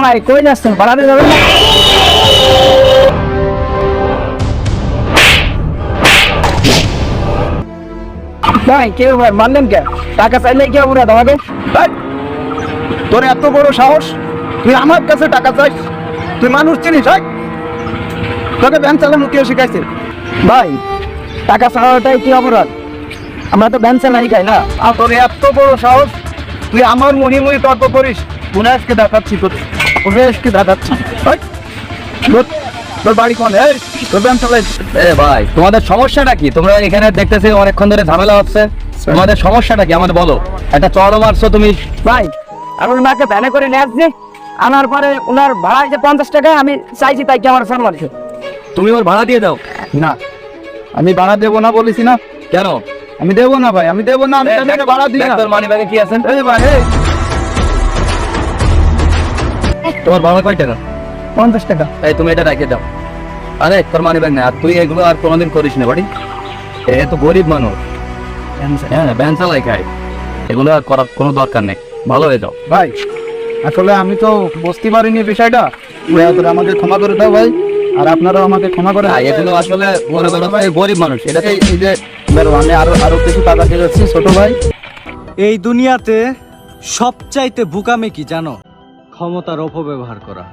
ভাই কই যাচ্ছেন, বাড়াতে যাবেন না? ভাই কেউ ভাই মানলেন কে? টাকা চাইলে কি অপরাধ আমাকে? এই, তোর এত বড় সাহস, তুই আমার কাছে টাকা চাইস? তুই মানুষ চিনিস? তোকে ব্যাংক চালানো কে শিখাইছে? ভাই টাকা চাওয়াটাই কি অপরাধ? আমরা তো ব্যাংক চালাই খাই না। আর তোর এত বড় সাহস, তুই আমার মহিময়ী তর্ক করিস? উনাশকে দেখাচ্ছি, উনাশকে দেখাচ্ছি। এই, তোর বাড়ি কোন? এই, তোর ব্যাংক চালাই? এ ভাই, তোমাদের সমস্যাটা কি? তোমরা এখানে দেখতেছি অনেকক্ষণ ধরে ঝামেলা হচ্ছে, তোমাদের সমস্যাটা কি আমাদের বলো। একটা চড়ও মারছো তুমি। ভাই আমি ওনাকে ভ্যানে করে নিয়ে আসছি, আনার পরে ওনার ভাড়া যে 50 টাকা আমি চাইছি, তাই কি আমার ফোন মারছে? তুমি ওর ভাড়া দিয়ে দাও। না, আমি ভাড়া দেবো না বলেছি না? কেন? আমি দেবো না ভাই, আমি দেবো না, আমি তোকে ভাড়া দিই না। তোর মানি ব্যাগে কি আছে? এই ভাই, এই, তোমার ভাড়া কয় টাকা? 50 টাকা। এই তুমি এটা রেখে দাও। আরে তোর মানি ব্যাগ নেই, আর তুই এগুলো আর কোনোদিন করিস না বাড়ি। এ তো গরিব মানুষ, হ্যাঁ ভ্যান চালাই খায়, এগুলো আর করার কোনো দরকার নেই। ভালো হয়ে যাও। ভাই আসলে আমি তো বুঝতে পারিনি বিষয়টা, তোরা আমাকে ক্ষমা করে দাও ভাই, আর আপনারাও আমাকে ক্ষমা করে না, এগুলো আসলে বড় বড় ভাই, গরিব মানুষ। এটা এই যে বেরো, আমি আরো কিছু টাকা দিয়ে যাচ্ছি ছোট ভাই। এই দুনিয়াতে সবচাইতে বোকামে কি জানো? ক্ষমতার অপব্যবহার করা।